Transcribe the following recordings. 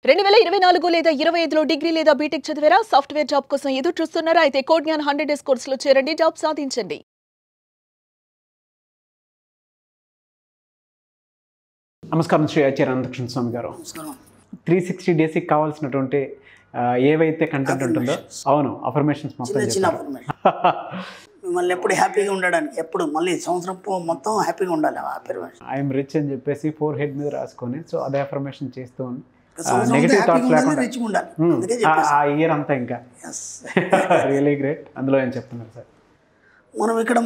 2024 లేదా 25లో డిగ్రీ లేదా బీటెక్ చదివారా? సాఫ్ట్‌వేర్ జాబ్ కోసం ఎదురు చూస్తున్నారా? అయితే కోడ్ జ్ఞాన్ 100 డేస్ కోర్సులో చేరండి, జాబ్ సాధించండి. నమస్కారం శ్రీ ఆచార్య అనంతకృష్ణ స్వామి గారు. 360 డేస్కి కావాల్సినటువంటి ఏవైతే కంటెంట్ ఉంటుందో అవును అఫర్మేషన్స్ మిమ్మల్ని ఎప్పుడు హ్యాపీగా ఉండడానికి ఎప్పుడు మళ్ళీ సంవత్సరం మొత్తం హ్యాపీగా ఉండాలి. ఐఎమ్ రిచ్ అని చెప్పేసి ఫోర్ హెడ్ మీద రాసుకొని సో అదే అఫర్మేషన్ చేస్తూ నెగటివ్ థాట్స్ లేకుండా ఆ ఇయర్ అంతా ఇంకా రియలీ గ్రేట్. అందులో ఏం చెప్తున్నారు సార్?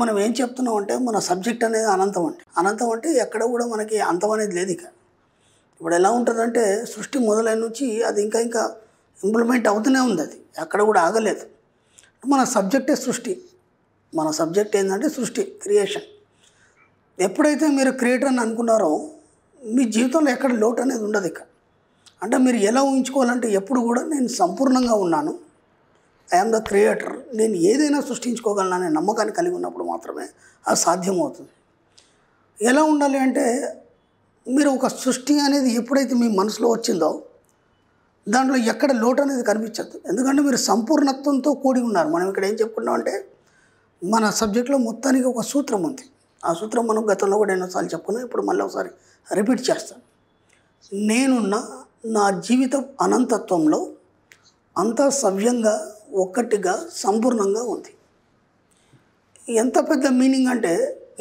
మనం ఏం చెప్తున్నాం అంటే మన సబ్జెక్ట్ అనేది అనంతం అంటే అనంతం అంటే ఎక్కడ కూడా మనకి అంతం అనేది లేదు. ఇక ఇప్పుడు ఎలా ఉంటుందంటే సృష్టి మొదలైన నుంచి అది ఇంకా ఇంప్లిమెంట్ అవుతూనే ఉంది. అది ఎక్కడ కూడా ఆగలేదు. మన సబ్జెక్టే సృష్టి. మన సబ్జెక్ట్ ఏంటంటే సృష్టి, క్రియేషన్. ఎప్పుడైతే మీరు క్రియేటర్ అని అనుకున్నారో మీ జీవితంలో ఎక్కడ లోటు అనేది ఉండదు. ఇక అంటే మీరు ఎలా ఊహించుకోవాలంటే ఎప్పుడు కూడా నేను సంపూర్ణంగా ఉన్నాను, ఐఎమ్ ద క్రియేటర్, నేను ఏదైనా సృష్టించుకోగలను అనే నమ్మకాన్ని కలిగి ఉన్నప్పుడు మాత్రమే అది సాధ్యమవుతుంది. ఎలా ఉండాలి అంటే మీరు ఒక సృష్టి అనేది ఎప్పుడైతే మీ మనసులో వచ్చిందో దాంట్లో ఎక్కడ లోటు అనేది కనిపించద్దు. ఎందుకంటే మీరు సంపూర్ణత్వంతో కూడి ఉన్నారు. మనం ఇక్కడ ఏం చెప్పుకున్నాం అంటే మన సబ్జెక్ట్లో మొత్తానికి ఒక సూత్రం ఉంది. ఆ సూత్రం మనం గతంలో కూడా ఎన్నోసార్లు చెప్పుకున్నాం. ఇప్పుడు మళ్ళీ ఒకసారి రిపీట్ చేస్తాను. నేనున్న నా జీవితం అనంతత్వంలో అంతా సవ్యంగా ఒక్కటిగా సంపూర్ణంగా ఉంది. ఎంత పెద్ద మీనింగ్ అంటే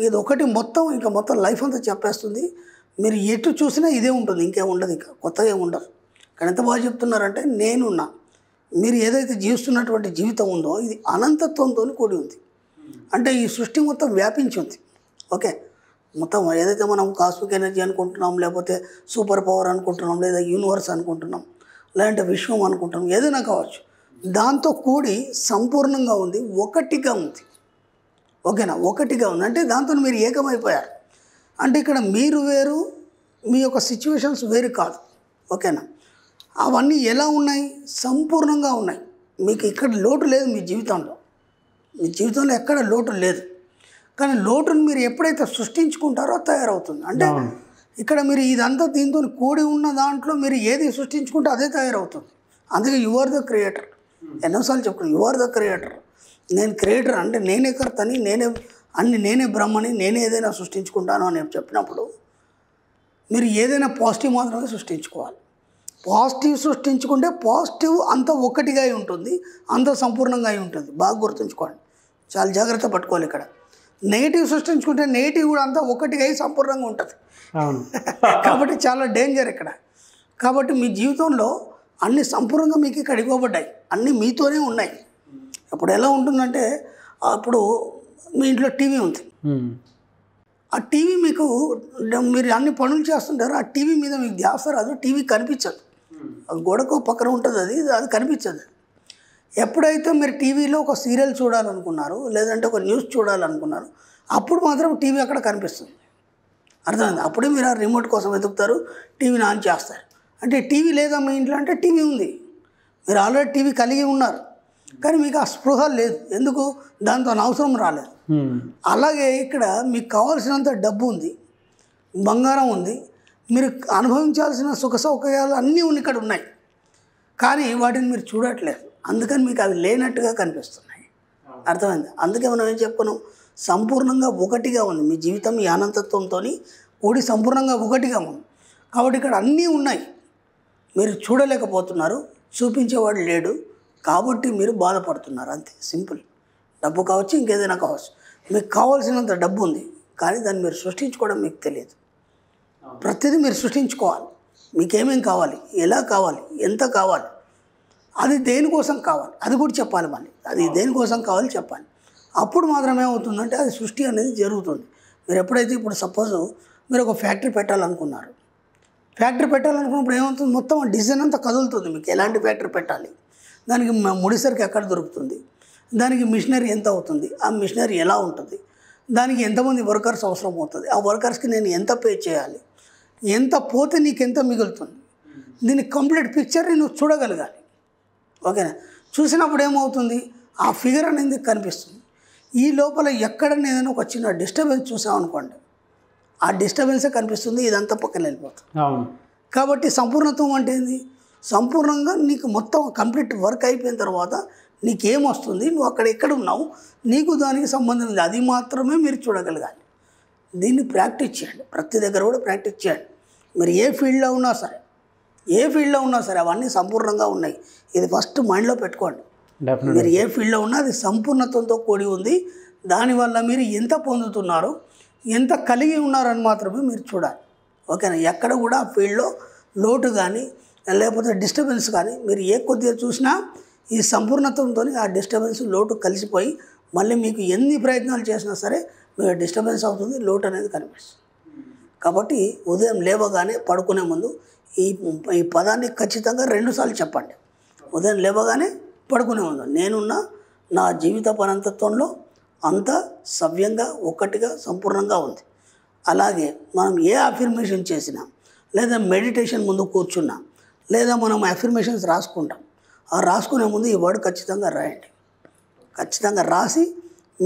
ఇది ఒకటి మొత్తం ఇంకా మొత్తం లైఫ్ అంతా చెప్పేస్తుంది. మీరు ఎటు చూసినా ఇదే ఉంటుంది, ఇంకేం ఉండదు, ఇంకా కొత్తగా ఏమి ఉండదు. కానీ ఎంత బాగా చెప్తున్నారంటే నేనున్నా, మీరు ఏదైతే జీవిస్తున్నటువంటి జీవితం ఉందో ఇది అనంతత్వంతో కూడి ఉంది. అంటే ఈ సృష్టి మొత్తం వ్యాపించి ఉంది. ఓకే, మొత్తం ఏదైతే మనం కాస్మిక్ ఎనర్జీ అనుకుంటున్నాం, లేకపోతే సూపర్ పవర్ అనుకుంటున్నాం, లేదా యూనివర్స్ అనుకుంటున్నాం, లేదంటే విశ్వం అనుకుంటున్నాం, ఏదైనా కావచ్చు, దాంతో కూడి సంపూర్ణంగా ఉంది, ఒకటిగా ఉంది. ఓకేనా, ఒకటిగా ఉంది అంటే దాంతో మీరు ఏకమైపోయారు. అంటే ఇక్కడ మీరు వేరు, మీ యొక్క సిచ్యువేషన్స్ వేరు కాదు. ఓకేనా, అవన్నీ ఎలా ఉన్నాయి? సంపూర్ణంగా ఉన్నాయి. మీకు ఇక్కడ లోటు లేదు. మీ జీవితంలో ఎక్కడ లోటు లేదు. కానీ లోటును మీరు ఎప్పుడైతే సృష్టించుకుంటారో తయారవుతుంది. అంటే ఇక్కడ మీరు ఇదంతా దీంతో కూడి ఉన్న దాంట్లో మీరు ఏది సృష్టించుకుంటే అదే తయారవుతుంది. అందుకే యు ఆర్ ద క్రియేటర్. ఎన్నోసార్లు చెప్పుకున్నాను, యు ఆర్ ద క్రియేటర్. నేను క్రియేటర్ అంటే నేనే కర్తని, నేనే బ్రహ్మని, నేనే ఏదైనా సృష్టించుకుంటాను అని చెప్పినప్పుడు మీరు ఏదైనా పాజిటివ్ మాత్రమే సృష్టించుకోవాలి. పాజిటివ్ సృష్టించుకుంటే పాజిటివ్ అంత ఒక్కటిగా అయి ఉంటుంది, అంత సంపూర్ణంగా అయి ఉంటుంది. బాగా గుర్తుంచుకోండి, చాలా జాగ్రత్త పట్టుకోవాలి. ఇక్కడ నెగిటివ్ సృష్టించుకుంటే నెగిటివ్ కూడా అంతా ఒకటిగా అయి సంపూర్ణంగా ఉంటుంది. కాబట్టి చాలా డేంజర్ ఇక్కడ. కాబట్టి మీ జీవితంలో అన్ని సంపూర్ణంగా మీకు ఇక్కడ ఇవ్వబడ్డాయి, అన్నీ మీతోనే ఉన్నాయి. అప్పుడు ఎలా ఉంటుందంటే అప్పుడు మీ ఇంట్లో టీవీ ఉంది. ఆ టీవీ మీకు మీరు అన్ని పనులు చేస్తుంటారు, ఆ టీవీ మీద మీకు ధ్యాస రాదు, టీవీ కనిపించదు. గోడకు పక్కన ఉంటుంది, అది కనిపించదు. ఎప్పుడైతే మీరు టీవీలో ఒక సీరియల్ చూడాలనుకున్నారు, లేదంటే ఒక న్యూస్ చూడాలనుకున్నారు, అప్పుడు మాత్రం టీవీ అక్కడ కనిపిస్తుంది. అర్థమైంది? అప్పుడే మీరు ఆ రిమోట్ కోసం వెతుకుతారు, టీవీని ఆన్ చేస్తారు. అంటే టీవీ లేదా మీ ఇంట్లో అంటే టీవీ ఉంది, మీరు ఆల్రెడీ టీవీ కలిగి ఉన్నారు, కానీ మీకు ఆ స్పృహ లేదు. ఎందుకు? దాంతో అవసరం రాలేదు. అలాగే ఇక్కడ మీకు కావాల్సినంత డబ్బు ఉంది, బంగారం ఉంది, మీరు అనుభవించాల్సిన సుఖ సౌకర్యాలు అన్నీ ఇక్కడ ఉన్నాయి, కానీ వాటిని మీరు చూడట్లేదు. అందుకని మీకు అవి లేనట్టుగా కనిపిస్తున్నాయి. అర్థమైంది? అందుకే మనం ఏం చెప్పుకున్నాం, సంపూర్ణంగా ఒకటిగా ఉంది మీ జీవితం. ఈ అనంతత్వంతో కూడి సంపూర్ణంగా ఒకటిగా ఉంది. కాబట్టి ఇక్కడ అన్నీ ఉన్నాయి, మీరు చూడలేకపోతున్నారు, చూపించేవాడు లేడు, కాబట్టి మీరు బాధపడుతున్నారు. అంతే, సింపుల్. డబ్బు కావచ్చు, ఇంకేదైనా కావచ్చు, మీకు కావాల్సినంత డబ్బు ఉంది, కానీ దాన్ని మీరు సృష్టించుకోవడం మీకు తెలియదు. ప్రతిదీ మీరు సృష్టించుకోవాలి. మీకేమేం కావాలి, ఎలా కావాలి, ఎంత కావాలి, అది దేనికోసం కావాలి, అది కూడా చెప్పాలి. మళ్ళీ అది దేనికోసం కావాలి చెప్పాలి. అప్పుడు మాత్రమే ఏమవుతుందంటే అది సృష్టి అనేది జరుగుతుంది. మీరు ఎప్పుడైతే ఇప్పుడు సపోజ్ మీరు ఒక ఫ్యాక్టరీ పెట్టాలనుకున్నారు, ఫ్యాక్టరీ పెట్టాలనుకున్నప్పుడు ఏమవుతుంది, మొత్తం డిజైన్ అంతా కదులుతుంది. మీకు ఎలాంటి ఫ్యాక్టరీ పెట్టాలి, దానికి ముడిసరికి ఎక్కడ దొరుకుతుంది, దానికి మిషనరీ ఎంత అవుతుంది, ఆ మిషనరీ ఎలా ఉంటుంది, దానికి ఎంతమంది వర్కర్స్ అవసరం అవుతుంది, ఆ వర్కర్స్కి నేను ఎంత పే చేయాలి, ఎంత పోతే నీకు ఎంత మిగులుతుంది, దీని కంప్లీట్ పిక్చర్ని నువ్వు చూడగలగాలి. ఓకేనా? చూసినప్పుడు ఏమవుతుంది, ఆ ఫిగర్ అనేది కనిపిస్తుంది. ఈ లోపల ఎక్కడన్నా ఏదైనా ఒక చిన్న డిస్టర్బెన్స్ చూసామనుకోండి, ఆ డిస్టర్బెన్సే కనిపిస్తుంది, ఇదంతా పక్కన వెళ్ళిపోతుంది. కాబట్టి సంపూర్ణత్వం అంటే ఏంది? సంపూర్ణంగా నీకు మొత్తం కంప్లీట్ వర్క్ అయిపోయిన తర్వాత నీకేం వస్తుంది, నువ్వు అక్కడ ఎక్కడ ఉన్నావు, నీకు దానికి సంబంధం ఉంది, అది మాత్రమే మీరు చూడగలగాలి. దీన్ని ప్రాక్టీస్ చేయండి, ప్రతి దగ్గర కూడా ప్రాక్టీస్ చేయండి. మీరు ఏ ఫీల్డ్లో ఉన్నా సరే అవన్నీ సంపూర్ణంగా ఉన్నాయి. ఇది ఫస్ట్ మైండ్లో పెట్టుకోండి. మీరు ఏ ఫీల్డ్లో ఉన్నా అది సంపూర్ణతతో కూడి ఉంది. దానివల్ల మీరు ఎంత పొందుతున్నారో, ఎంత కలిగి ఉన్నారని మాత్రమే మీరు చూడాలి. ఓకేనా? ఎక్కడ కూడా ఆ ఫీల్డ్లో లోటు కానీ లేకపోతే డిస్టర్బెన్స్ కానీ మీరు ఏ కొద్దిగా చూసినా ఈ సంపూర్ణతంతో ఆ డిస్టర్బెన్స్ లోటు కలిసిపోయి మళ్ళీ మీకు ఎన్ని ప్రయత్నాలు చేసినా సరే మీకు డిస్టర్బెన్స్ అవుతుంది, లోటు అనేది కనిపిస్తుంది. కాబట్టి ఉదయం లేవగానే పడుకునే ముందు ఈ పదాన్ని ఖచ్చితంగా 2 సార్లు చెప్పండి. ఉదయం లేవగానే పడుకునే ముందు నేనున్న నా జీవిత పరంతత్వంలో అంతా సవ్యంగా ఒక్కటిగా సంపూర్ణంగా ఉంది. అలాగే మనం ఏ అఫర్మేషన్ చేసినా లేదా మెడిటేషన్ ముందు కూర్చున్నా లేదా మనం అఫర్మేషన్స్ రాసుకుంటాం, ఆ రాసుకునే ముందు ఈ వర్డ్ ఖచ్చితంగా రాయండి. ఖచ్చితంగా రాసి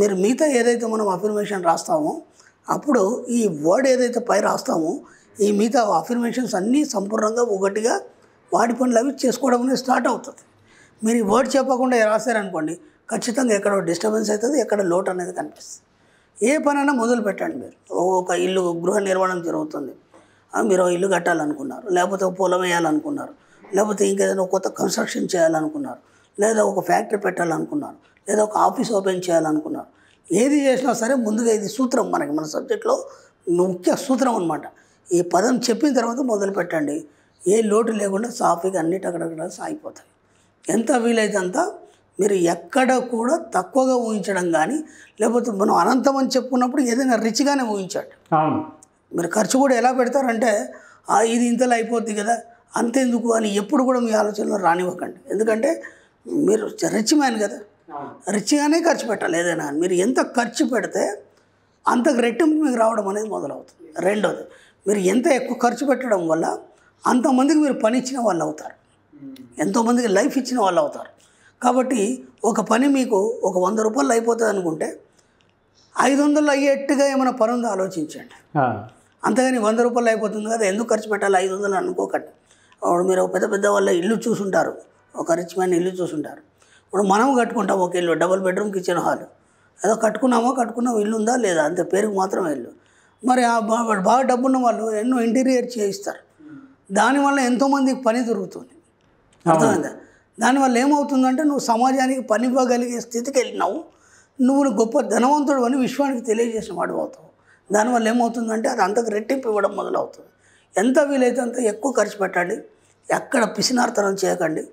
మీరు మిగతా ఏదైతే మనం అఫర్మేషన్ రాస్తామో అప్పుడు ఈ వర్డ్ ఏదైతే పై రాస్తామో ఈ మిగతా అఫర్మేషన్స్ అన్నీ సంపూర్ణంగా ఒకటిగా వాటి పనులు అవి చేసుకోవడం అనేది స్టార్ట్ అవుతుంది. మీరు ఈ వర్డ్ చెప్పకుండా రాశారనుకోండి ఖచ్చితంగా ఎక్కడో డిస్టర్బెన్స్ అవుతుంది, ఎక్కడ లోటు అనేది కనిపిస్తుంది. ఏ పనైనా మొదలు పెట్టండి. మీరు ఒక ఇల్లు గృహ నిర్మాణం జరుగుతుంది, మీరు ఇల్లు కట్టాలనుకున్నారు, లేకపోతే పొలం వేయాలనుకున్నారు, లేకపోతే ఇంకేదైనా కొత్త కన్స్ట్రక్షన్ చేయాలనుకున్నారు, లేదా ఒక ఫ్యాక్టరీ పెట్టాలనుకున్నారు, లేదా ఒక ఆఫీస్ ఓపెన్ చేయాలనుకున్నారు. ఏది చేసినా సరే ముందుగా ఇది సూత్రం, మన సబ్జెక్ట్లో ముఖ్య సూత్రం అనమాట. ఈ పదం చెప్పిన తర్వాత మొదలు పెట్టండి. ఏ లోటు లేకుండా సాఫీగా అన్నిటి అక్కడక్కడ సాగిపోతాయి. ఎంత వీలైతే అంత మీరు ఎక్కడ కూడా తక్కువగా ఊహించడం కానీ లేకపోతే మనం అనంతం అని చెప్పుకున్నప్పుడు ఏదైనా రిచ్గానే ఊహించండి. మీరు ఖర్చు కూడా ఎలా పెడతారంటే ఇది ఇంతలో అయిపోద్ది కదా అంతెందుకు అని ఎప్పుడు కూడా మీ ఆలోచనలో రానివ్వకండి. ఎందుకంటే మీరు రిచ్ మ్యాన్ కదా, రిచ్గానే ఖర్చు పెట్టాలి ఏదైనా. మీరు ఎంత ఖర్చు పెడితే అంతకు రెట్టింపు మీకు రావడం అనేది మొదలవుతుంది. రెండోది, మీరు ఎంత ఎక్కువ ఖర్చు పెట్టడం వల్ల అంతమందికి మీరు పని ఇచ్చిన వాళ్ళు అవుతారు, ఎంతోమందికి లైఫ్ ఇచ్చిన వాళ్ళు అవుతారు. కాబట్టి ఒక పని మీకు ఒక 100 రూపాయలు అయిపోతుంది అనుకుంటే 500 అయ్యేట్టుగా ఏమైనా పని ఉందో ఆలోచించండి. అంతేగాని 100 రూపాయలు అయిపోతుంది కదా ఎందుకు ఖర్చు పెట్టాలి 500 అనుకోకండి. ఇప్పుడు మీరు పెద్ద వాళ్ళ ఇల్లు చూసుంటారు, ఒక రిచ్ మ్యాన్ ఇల్లు చూసుంటారు. ఇప్పుడు మనం కట్టుకుంటాం ఒక ఇల్లు, డబుల్ బెడ్రూమ్ కిచెన్ హాల్, ఏదో కట్టుకున్నాం ఇల్లు ఉందా లేదా అంతే, పేరుకు మాత్రమే ఇల్లు. మరి బాగా డబ్బున్న వాళ్ళు ఎన్నో ఇంటీరియర్ చేయిస్తారు, దానివల్ల ఎంతోమందికి పని దొరుకుతుంది. అర్థమైందా? దానివల్ల ఏమవుతుందంటే నువ్వు సమాజానికి పని ఇవ్వగలిగే స్థితికి వెళ్ళినావు, నువ్వు గొప్ప ధనవంతుడు అని విశ్వానికి తెలియజేసిన వాడు అవుతావు. దానివల్ల ఏమవుతుందంటే అది అంతకు రెట్టింపు ఇవ్వడం మొదలవుతుంది. ఎంత వీలైతే అంత ఎక్కువ ఖర్చు పెట్టండి, ఎక్కడ పిసినార్తనం చేయకండి.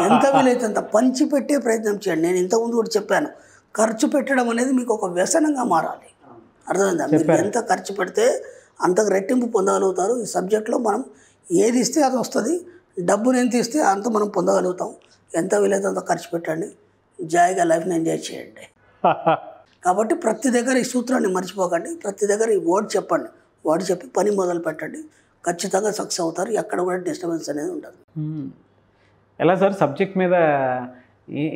ఎంత వీలైతే అంత పంచిపెట్టే ప్రయత్నం చేయండి. నేను ఇంతకుముందు కూడా చెప్పాను, ఖర్చు పెట్టడం అనేది మీకు ఒక వ్యసనంగా మారాలి. అర్థమైందా? మీరు ఎంత ఖర్చు పెడితే అంతకు రెట్టింపు పొందగలుగుతారు. ఈ సబ్జెక్ట్లో మనం ఏది ఇస్తే అది వస్తుంది, డబ్బును ఎంత ఇస్తే అంత మనం పొందగలుగుతాం. ఎంత వీలైతే అంత ఖర్చు పెట్టండి, జాయిగా లైఫ్ని ఎంజాయ్ చేయండి. కాబట్టి ప్రతి దగ్గర ఈ సూత్రాన్ని మర్చిపోకండి. ప్రతి దగ్గర ఈ వర్డ్ చెప్పండి, వర్డ్ చెప్పి పని మొదలు పెట్టండి, ఖచ్చితంగా సక్సెస్ అవుతారు. ఎక్కడ కూడా డిస్టర్బెన్స్ అనేది ఉండదు. ఎలా సార్ సబ్జెక్ట్ మీద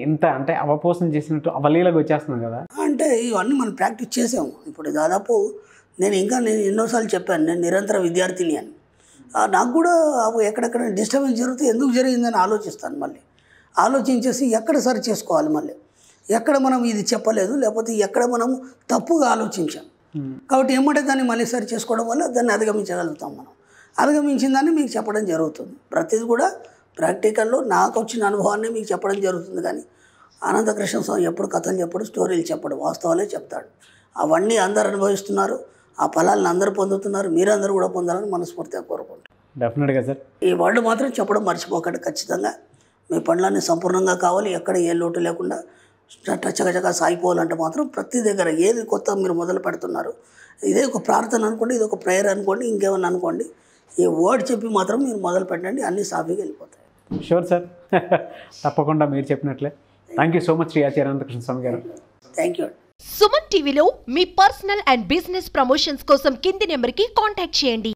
ఇంత అంటే అవపోసన చేసినట్టు అవలీలకు వచ్చేస్తున్నాం కదా? అంటే ఇవన్నీ మనం ప్రాక్టీస్ చేసాము. ఇప్పుడు దాదాపు నేను ఎన్నోసార్లు చెప్పాను, నేను నిరంతర విద్యార్థిని అని. నాకు కూడా ఎక్కడెక్కడ డిస్టర్బెన్స్ జరిగితే ఎందుకు జరిగిందని ఆలోచిస్తాను. మళ్ళీ ఆలోచించేసి ఎక్కడ సరి చేసుకోవాలి, మళ్ళీ ఎక్కడ మనం ఇది చెప్పలేదు లేకపోతే ఎక్కడ మనం తప్పుగా ఆలోచించాం. కాబట్టి ఏమంటే దాన్ని మళ్ళీ సరి చేసుకోవడం వల్ల దాన్ని అధిగమించగలుగుతాం. మనం అధిగమించిన దాన్ని మీకు చెప్పడం జరుగుతుంది. ప్రతిదీ కూడా ప్రాక్టికల్లో నాకు వచ్చిన అనుభవాన్ని మీకు చెప్పడం జరుగుతుంది. కానీ అనంతకృష్ణ స్వామి ఎప్పుడు కథలు చెప్పడు, స్టోరీలు చెప్పడు, వాస్తవాలే చెప్తాడు. అవన్నీ అందరు అనుభవిస్తున్నారు, ఆ ఫలాలను అందరూ పొందుతున్నారు, మీరందరూ కూడా పొందాలని మనస్ఫూర్తిగా కోరుకుంటారు. డెఫినెట్గా సార్. ఈ వర్డ్ మాత్రం చెప్పడం మర్చిపోకండి. ఖచ్చితంగా మీ పనులన్నీ సంపూర్ణంగా కావాలి, ఎక్కడ ఏ లోటు లేకుండా చకచకా సాగిపోవాలంటే మాత్రం ప్రతి దగ్గర ఏది కొత్త మీరు మొదలు పెడుతున్నారు, ఇదే ఒక ప్రార్థన అనుకోండి, ఇది ఒక ప్రేయర్ అనుకోండి, ఇంకేమన్నా అనుకోండి, ఈ వర్డ్ చెప్పి మాత్రం మీరు మొదలు పెట్టండి, అన్నీ సాఫీగా వెళ్ళిపోతాయి. షూర్ సార్, తప్పకుండా మీరు చెప్పినట్లే. Thank you so much Shri Acharya Anantakrishna Swami garu. Thank you. Suman టీవీలో మీ పర్సనల్ అండ్ బిజినెస్ ప్రమోషన్స్ కోసం కింది నెంబర్కి కాంటాక్ట్ చేయండి.